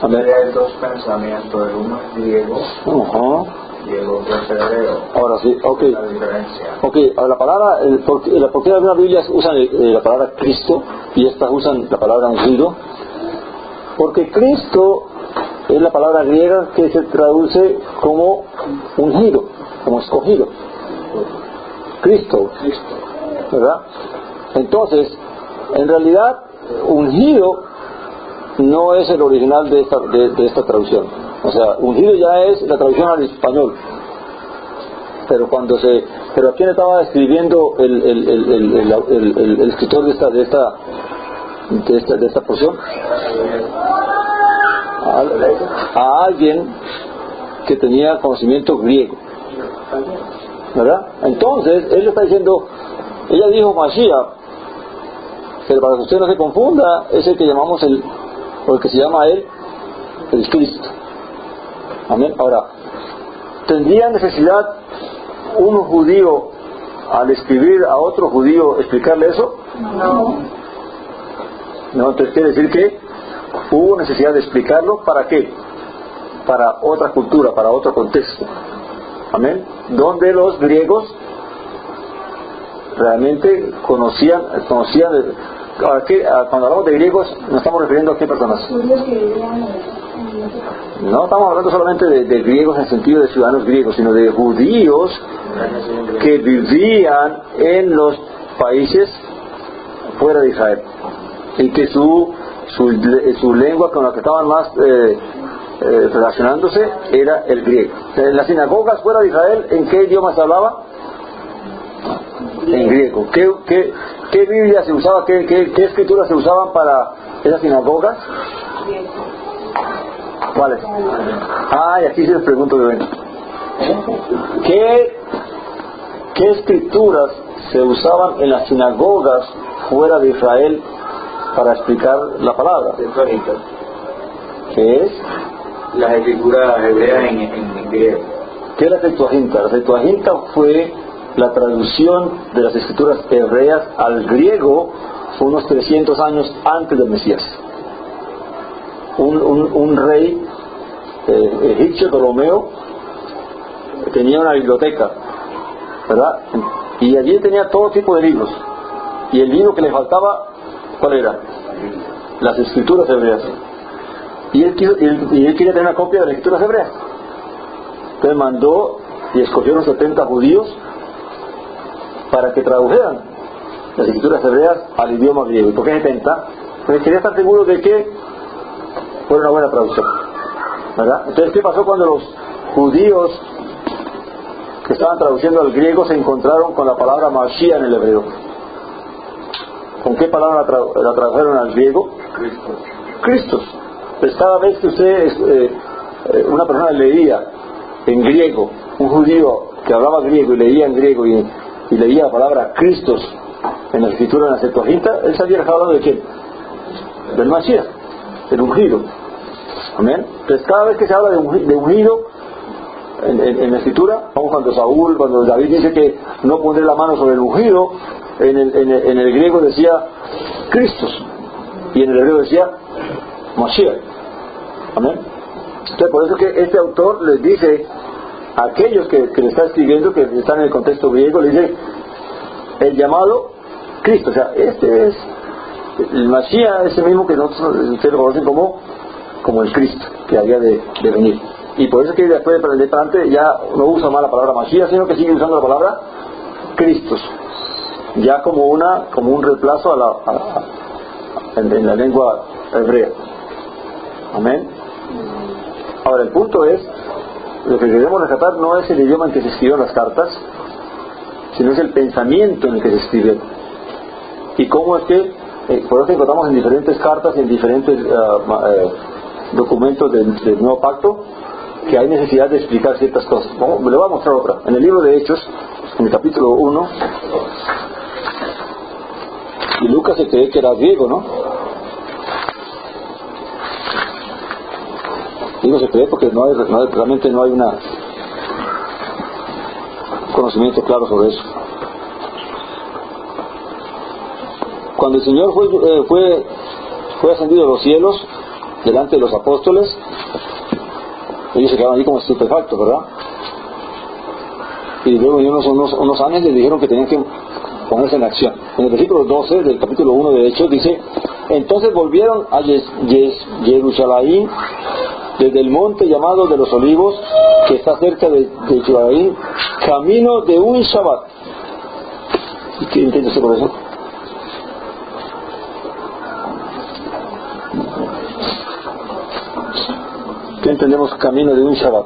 Amén. Hay dos pensamientos, el uno es griego y el otro es hebreo. Ahora sí, ok. La diferencia. Ok, la palabra, ¿por qué algunas Biblias usan la palabra Cristo y estas usan la palabra ungido? Porque Cristo es la palabra griega que se traduce como ungido, como escogido. Cristo, ¿verdad? Entonces, en realidad, ungido no es el original de esta traducción. O sea, ungido ya es la traducción al español. Pero cuando se Pero ¿a quién estaba escribiendo el escritor de esta porción? A alguien que tenía conocimiento griego, ¿verdad? Entonces él está diciendo, ella dijo Mashiach, pero para que usted no se confunda, es el que llamamos o el que se llama él, el Cristo. Amén. Ahora, ¿tendría necesidad un judío al escribir a otro judío explicarle eso? No. No, entonces quiere decir que hubo necesidad de explicarlo. ¿Para qué? Para otra cultura, para otro contexto. Amén. Donde los griegos realmente conocían cuando hablamos de griegos, nos estamos refiriendo a qué personas. Judíos que vivían No estamos hablando solamente de griegos en el sentido de ciudadanos griegos, sino de judíos que vivían en los países fuera de Israel y que su lengua con la que estaban más relacionándose era el griego. En las sinagogas fuera de Israel, ¿en qué idioma se hablaba? En griego. ¿Qué Biblia se usaba? ¿Qué escrituras se usaban para esas sinagogas? ¿Cuáles? Y aquí se les pregunto de ven. ¿Qué escrituras se usaban en las sinagogas fuera de Israel para explicar la palabra? ¿Qué es? Las escrituras hebreas en griego. ¿Qué es la Septuaginta? La Septuaginta fue la traducción de las escrituras hebreas al griego unos 300 años antes del Mesías. Un rey egipcio, Ptolomeo, tenía una biblioteca, ¿verdad? Y allí tenía todo tipo de libros. Y el libro que le faltaba, ¿cuál era? Las escrituras hebreas. Y él quería tener una copia de las escrituras hebreas. Entonces mandó y escogieron 70 judíos para que tradujeran las escrituras hebreas al idioma griego. ¿Y por qué 70? Porque quería estar seguro de que fuera una buena traducción, ¿verdad? Entonces, ¿qué pasó cuando los judíos que estaban traduciendo al griego se encontraron con la palabra Mashiach en el hebreo? ¿Con qué palabra la tradujeron al griego? Cristo. Pues cada vez que una persona leía en griego, un judío que hablaba griego y leía en griego y leía la palabra Cristo en la escritura, en la Septuaginta, él sabía que estaba hablando de quién, del Mashiach, del ungido. Amén. Entonces cada vez que se habla de ungido en la escritura, como cuando David dice que no pondré la mano sobre el ungido, en el griego decía Cristo y en el hebreo decía Mashiach. Amén. Entonces por eso que este autor les dice a aquellos que le está escribiendo, que están en el contexto griego, le dice el llamado Cristo. O sea, este es el Mashiach, ese mismo que ustedes lo conocen como el Cristo que había de venir. Y por eso que después de adelante ya no usa más la palabra Mashiach, sino que sigue usando la palabra Cristo, ya como un reemplazo en la lengua hebrea. Amén. Ahora el punto es, lo que queremos rescatar no es el idioma en que se escribieron las cartas, sino es el pensamiento en el que se escribieron. Y cómo es que, por eso encontramos en diferentes cartas, en diferentes documentos del Nuevo Pacto, que hay necesidad de explicar ciertas cosas. Le voy a mostrar otra. En el libro de Hechos, en el capítulo 1, y Lucas se cree que era griego, ¿no? Digo se cree porque realmente no hay un conocimiento claro sobre eso. Cuando el Señor fue ascendido a los cielos delante de los apóstoles, ellos se quedaron allí como estupefactos, ¿verdad? Y luego unos ángeles les dijeron que tenían que ponerse en acción. En el versículo 12 del capítulo 1 de Hechos dice: entonces volvieron a Jerusalén desde el monte llamado de los Olivos, que está cerca de Jerusalén, camino de un Shabbat. ¿Y qué entiende usted por eso? ¿Qué entendemos camino de un Shabbat?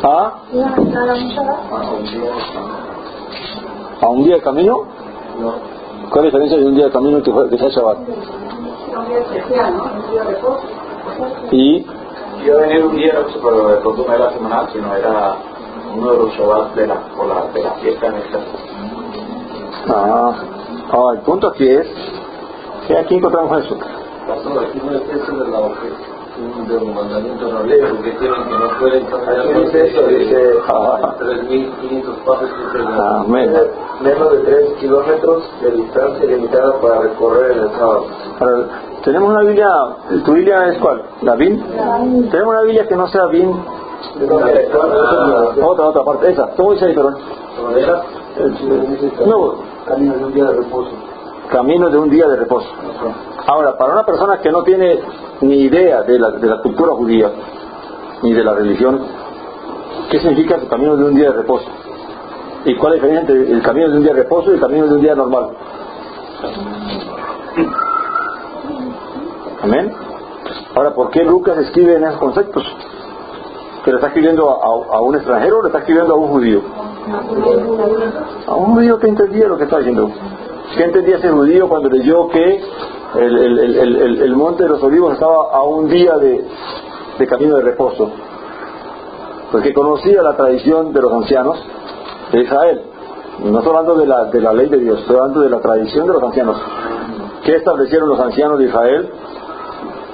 ¿Ah? ¿A un día de camino? ¿Cuál es la diferencia de un día de camino que sea Shabbat? Y Yo venía un día, pero de pronto no era semanal, sino era uno de los Shabbat de la fiesta en esta. El punto aquí es que aquí encontramos eso. Pastor, aquí no es eso de los mandamientos no lejos que tienen que no pueden cambiar. Dice eso, dice 3.500 pasos que menos de 3 kilómetros de distancia limitada para recorrer en el sábado. Tenemos una Biblia, ¿tu Biblia es cuál? ¿La BIN? Tenemos una Biblia que no sea BIN. Otra parte, esa. ¿Cómo dice ahí, perdón? No. Camino de un día de reposo. Camino de un día de reposo. Ahora, para una persona que no tiene ni idea de la cultura judía, ni de la religión, ¿qué significa el camino de un día de reposo? ¿Y cuál es la diferencia entre el camino de un día de reposo y el camino de un día normal? Amén. Ahora, ¿por qué Lucas escribe en esos conceptos? ¿Que le está escribiendo a un extranjero o le está escribiendo a un judío? A un judío que entendía lo que está diciendo. ¿Qué entendía ese judío cuando leyó que el monte de los olivos estaba a un día de camino de reposo? Porque conocía la tradición de los ancianos de Israel. No estoy hablando de la ley de Dios, estoy hablando de la tradición de los ancianos. ¿Qué establecieron los ancianos de Israel?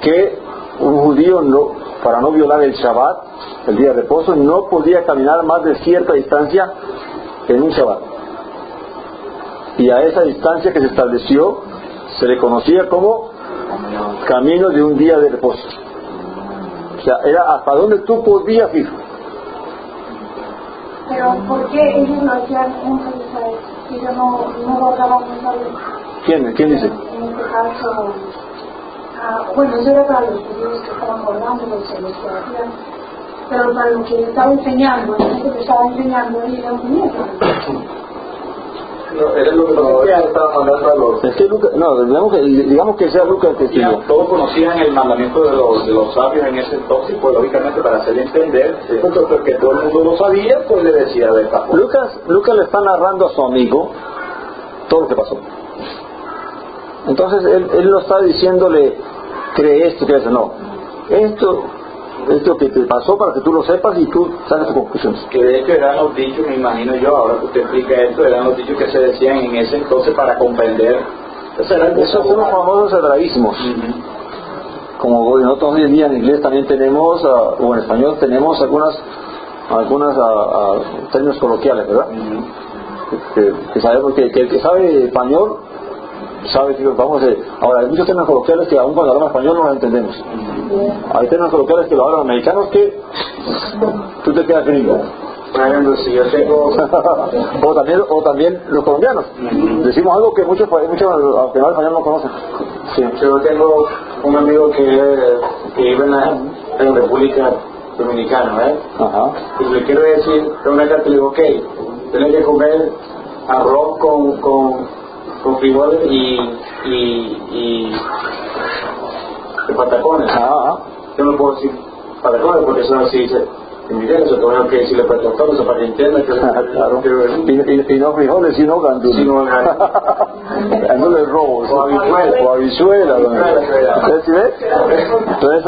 Que un judío, para no violar el Shabbat, el día de reposo, no podía caminar más de cierta distancia en un Shabbat. Y a esa distancia que se estableció se le conocía como camino de un día de reposo. O sea, era hasta donde tú podías ir. Pero ¿por qué ellos lo hacían en Israel? Ellos no guardaban un sabio. ¿Quién dice? En este caso, bueno, eso era para los judíos que estaban guardando los que hacían, pero para los que estaba enseñando, la gente que estaba enseñando, ellos no tenían. No, era lo que todavía estaba mandando a los... Es que Lucas, digamos que sea Lucas el que escribió. Todos conocían el mandamiento de los sabios en ese entonces, pues lógicamente para hacerle entender, porque todo el mundo lo sabía, pues le decía de esta forma. Lucas le está narrando a su amigo todo lo que pasó. Entonces él no está diciéndole, cree esto, cree eso, no. Esto que te pasó para que tú lo sepas y tú saques tus conclusiones. Que de hecho eran los dichos, me imagino yo, ahora que usted explica esto, eran los dichos que se decían en ese entonces para comprender. Esos son los famosos hebraísmos. Como nosotros hoy en día en inglés también tenemos, o en español tenemos algunas términos coloquiales, ¿verdad? Que sabemos que el que sabe español sabe que vamos a decir. Ahora hay muchos términos coloquiales que aún cuando hablamos español no los entendemos. Hay términos coloquiales que lo hablan los mexicanos que tú te quedas gringo. Por ejemplo, si yo tengo... o también los colombianos. Decimos algo que muchos aunque no el español no conocen. Sí. Yo tengo un amigo que vive en República Dominicana, ¿eh? Ajá. Y le quiero decir, en una carta le digo, ok, tienes que comer arroz con frijoles y patacones. Yo no puedo decir patacones porque eso no se dice en inglés, eso tengo que decirle patacones para que entienda que claro. Y no frijoles, sino gandules. Gandules rojos. O habichuelas. Entonces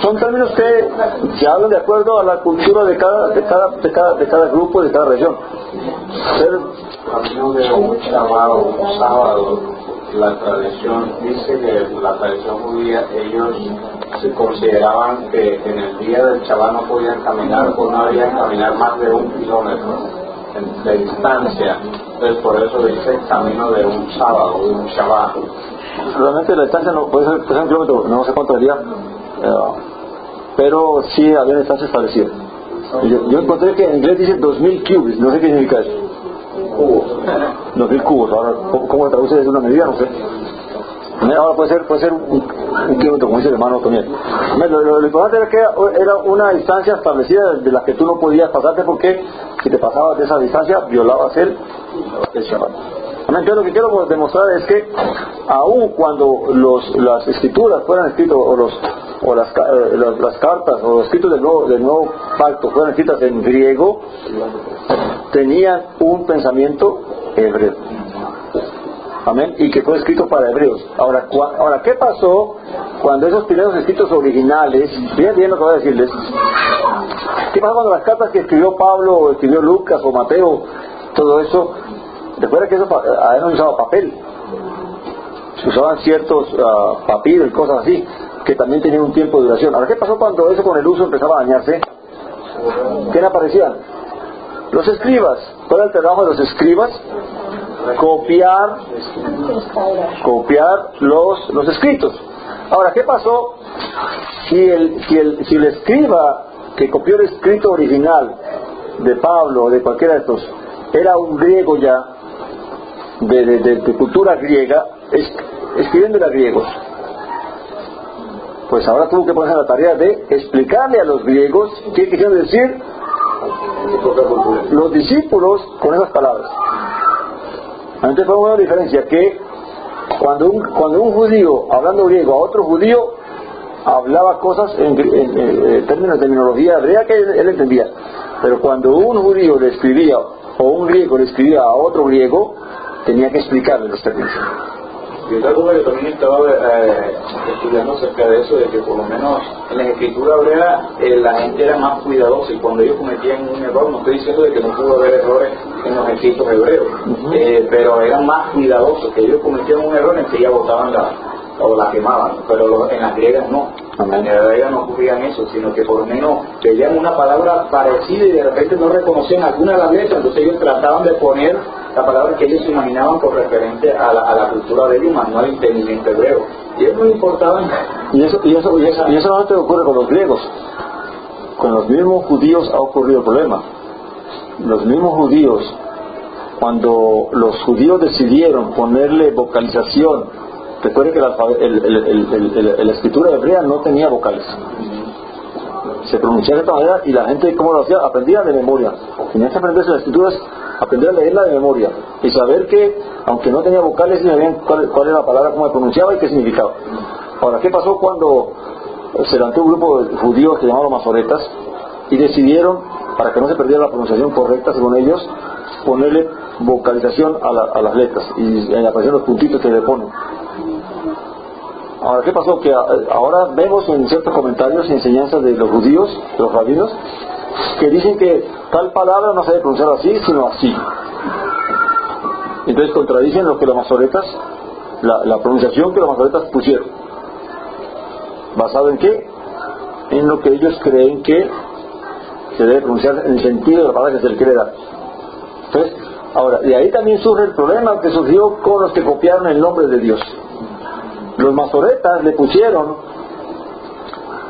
son términos que hablan de acuerdo a la cultura de cada grupo, de cada región. Camino de un sábado, la tradición dice que la tradición judía, ellos se consideraban que en el día del Shabbat no podían caminar o no debían caminar más de 1 kilómetro de distancia. Entonces por eso dice camino de un sábado, de un Shabbat. Realmente la distancia no puede ser 1 kilómetro, no sé cuánto sería, pero sí había distancia establecida. Yo encontré que en inglés dice 2000 cubits, no sé qué significa eso. Cubos. 2000 cubos. Ahora, ¿cómo se traduce desde una medida? No sé. Ahora puede ser un kilómetro, como dice el hermano Toniel. Lo importante era que era una distancia establecida de la que tú no podías pasarte, porque si te pasabas de esa distancia violabas el Shabbat. Yo lo que quiero demostrar es que aun cuando las escrituras fueran escritas, o o las cartas o los escritos del nuevo pacto fueran escritas en griego, tenían un pensamiento hebreo. Amén. Y que fue escrito para hebreos. Ahora, ¿qué pasó cuando esos primeros escritos originales, bien lo que voy a decirles, qué pasó cuando las cartas que escribió Pablo o escribió Lucas o Mateo, todo eso, recuerda que eso no se usaba papel, se usaban ciertos papiros y cosas así, que también tenían un tiempo de duración. Ahora, ¿qué pasó cuando eso con el uso empezaba a dañarse? ¿Quién aparecían? Los escribas. ¿Cuál era el trabajo de los escribas? Copiar los escritos. Ahora, ¿qué pasó si el escriba que copió el escrito original de Pablo o de cualquiera de estos era un griego ya, de cultura griega, escribiéndole a griegos? Pues ahora tuvo que ponerse la tarea de explicarle a los griegos qué quisieron decir los discípulos con esas palabras. Antes fue una diferencia que cuando un judío hablando griego a otro judío hablaba cosas en términos de terminología hebrea que él entendía, pero cuando un judío le escribía o un griego le escribía a otro griego, tenía que explicarle los términos. Y otra cosa que también estaba estudiando acerca de eso, de que por lo menos en la escritura hebrea la gente era más cuidadosa, y cuando ellos cometían un error, no estoy diciendo de que no pudo haber errores en los escritos hebreos, pero eran más cuidadosos, que ellos cometían un error enseguida botaban o la quemaban, pero en las griegas no. En las griegas no ocurrían eso, sino que por lo menos veían una palabra parecida y de repente no reconocían alguna de las letras, entonces ellos trataban de poner la palabra que ellos se imaginaban por referente a la cultura de ellos, más no al entendimiento hebreo. Y eso no importaba. Y eso no te ocurre con los griegos. Con los mismos judíos ha ocurrido el problema. Los mismos judíos, cuando los judíos decidieron ponerle vocalización, recuerden que la escritura hebrea no tenía vocales. Se pronunciaba de esta manera y la gente, ¿cómo lo hacía? Aprendía de memoria. Tenían que aprenderse las escrituras, aprender a leerla de memoria y saber que, aunque no tenía vocales, sabían cuál era la palabra, cómo se pronunciaba y qué significaba. Ahora, ¿qué pasó cuando se levantó un grupo de judíos que llamaban masoretas y decidieron, para que no se perdiera la pronunciación correcta según ellos, ponerle vocalización a las letras y aparecieron los puntitos que le ponen? Ahora, ¿qué pasó? Que ahora vemos en ciertos comentarios y enseñanzas de los judíos, de los rabinos, que dicen que tal palabra no se debe pronunciar así, sino así. Entonces contradicen lo que los masoretas, la pronunciación que los masoretas pusieron. ¿Basado en qué? En lo que ellos creen que se debe pronunciar en el sentido de la palabra que se le quiere dar. Entonces, ahora, de ahí también surge el problema que surgió con los que copiaron el nombre de Dios. Los masoretas le pusieron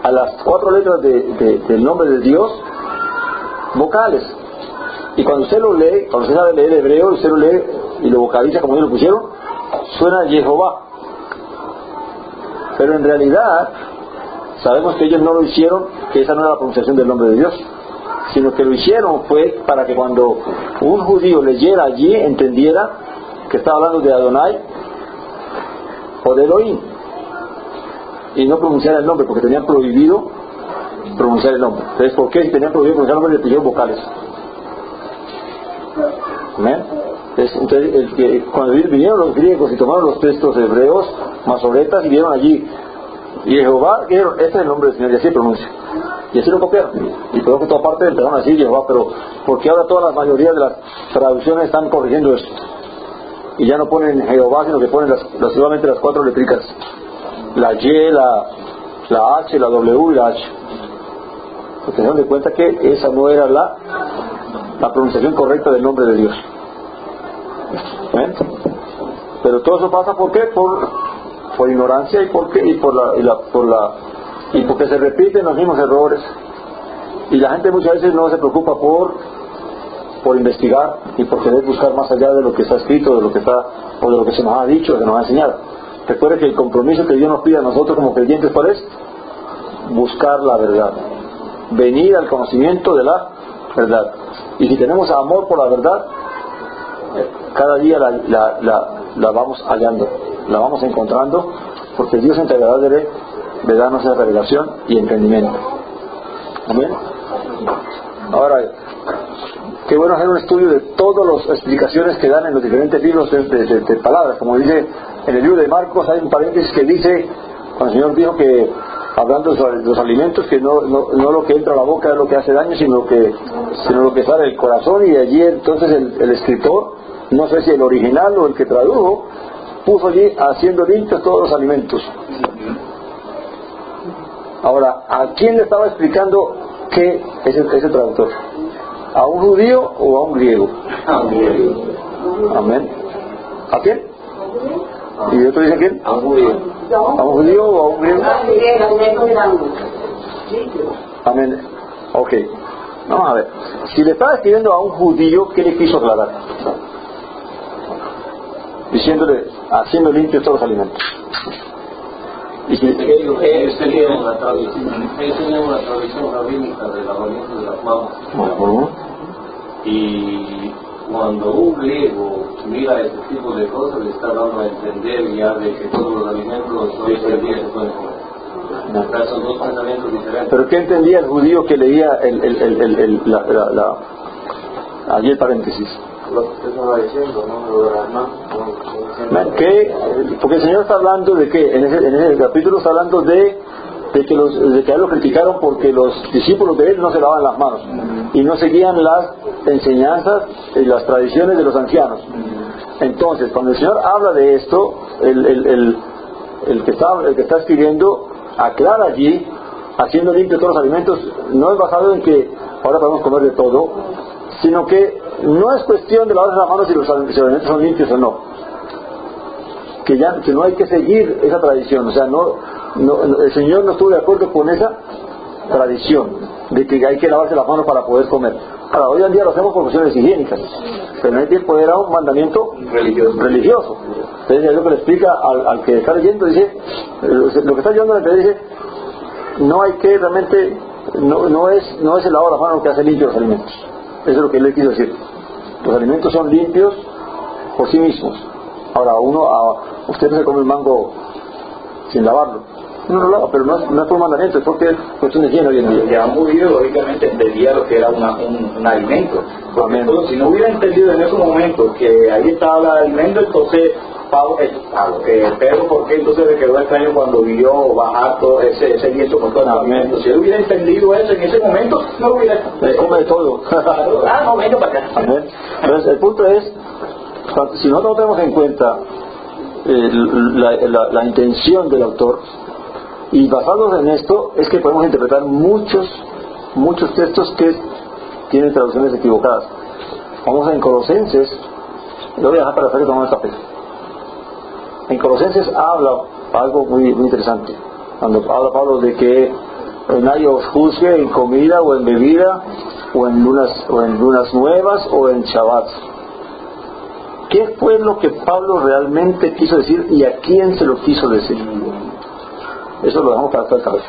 a las 4 letras del nombre de Dios vocales, y cuando usted lo lee, cuando usted sabe leer hebreo, usted lo lee y lo vocaliza como ellos lo pusieron, suena Jehová. Pero en realidad sabemos que ellos no lo hicieron, que esa no era la pronunciación del nombre de Dios, sino que lo hicieron fue para que cuando un judío leyera allí entendiera que estaba hablando de Adonai o de Elohim, y no pronunciar el nombre, porque tenían prohibido pronunciar el nombre. Entonces, ¿por qué si tenían prohibido pronunciar el nombre le pusieron vocales? ¿Amén? Entonces, cuando vinieron los griegos y tomaron los textos hebreos, masoretas, y vieron allí y Jehová, dijeron, este es el nombre del Señor, y así pronuncia. Y así lo copiaron. Y por toda parte empezaron a decir Jehová, pero ¿por qué ahora toda la mayoría de las traducciones están corrigiendo esto? Y ya no ponen Jehová, sino que ponen solamente las 4 letricas. La Y, la H, la W y la H. Porque se dan de cuenta que esa no era la pronunciación correcta del nombre de Dios. ¿Ven? Pero todo eso pasa ¿por qué? Por ignorancia y porque se repiten los mismos errores, y la gente muchas veces no se preocupa por investigar y por querer buscar más allá de lo que está escrito, de lo que está, o de lo que se nos ha dicho, se nos ha enseñado. Recuerde que el compromiso que Dios nos pide a nosotros como creyentes, ¿cuál es? Buscar la verdad, venir al conocimiento de la verdad. Y si tenemos amor por la verdad, cada día la vamos hallando, la vamos encontrando, porque Dios se encargará de de darnos esa revelación y entendimiento. Amén. Ahora, qué bueno hacer un estudio de todas las explicaciones que dan en los diferentes libros de palabras. Como dice en el libro de Marcos, hay un paréntesis que dice, cuando el Señor dijo que, hablando de los alimentos, que no lo que entra a la boca es lo que hace daño, sino lo que sale del corazón. Y allí entonces el escritor, no sé si el original o el que tradujo, puso allí haciendo limpios todos los alimentos. Ahora, ¿a quién le estaba explicando qué ese traductor? ¿A un judío o a un griego? A un griego. Amén. ¿A quién? ¿Y otro dice quién? A un judío. ¿A un judío o a un griego? Amén. Ok. Vamos a ver. Si le estaba escribiendo a un judío, ¿qué le quiso aclarar? Diciéndole, haciendo limpios todos los alimentos. Y si ellos tenían una tradición rabínica de lavamiento de las manos. Y cuando un griego mira ese tipo de cosas, le está dando a entender ya de que todos los alimentos hoy en día se pueden comer. Son dos pensamientos diferentes. ¿Pero qué entendía el judío que leía allí el paréntesis? Lo que usted estaba diciendo, ¿no? Lo de las manos. Porque el Señor está hablando de que en ese capítulo está hablando de que a él lo criticaron porque los discípulos de él no se lavaban las manos y no seguían las enseñanzas y las tradiciones de los ancianos. Entonces, cuando el Señor habla de esto, el que está escribiendo aclara allí, haciendo limpio todos los alimentos, no es basado en que ahora podemos comer de todo, sino que no es cuestión de lavarse las manos si los alimentos son limpios o no. Que no hay que seguir esa tradición, o sea, el Señor no estuvo de acuerdo con esa tradición de que hay que lavarse las manos para poder comer. Ahora, hoy en día lo hacemos por cuestiones higiénicas, pero en ese tiempo era un mandamiento religioso. Entonces es lo que le explica al que está leyendo, dice, lo que está leyendo dice, no hay que realmente, no es el lavado de las manos lo que hace limpios los alimentos. Eso es lo que él le quiso decir. Los alimentos son limpios por sí mismos. Ahora, usted no se come el mango sin lavarlo. Uno lo lava, pero no es por mandamiento, es porque es cuestión de higiene hoy en día. Ya un judío lógicamente entendía lo que era un alimento. Porque entonces, si no hubiera entendido en ese momento que ahí estaba el alimento, entonces Pedro, ¿por qué entonces le quedó extraño cuando vio bajar todo ese lienzo con todo el alimento? Si él hubiera entendido eso en ese momento, no hubiera... come de todo. No, venga para acá. Amén. Entonces, el punto es, si nosotros tenemos en cuenta la intención del autor, y basados en esto, es que podemos interpretar muchos textos que tienen traducciones equivocadas. Vamos en Colosenses, lo voy a dejar para hacer que tomamos el café. En Colosenses habla algo muy interesante, cuando habla Pablo de que nadie os juzgue en comida o en bebida, o en lunas nuevas o en Shabbats. ¿Qué fue lo que Pablo realmente quiso decir y a quién se lo quiso decir? Eso lo dejamos para el café.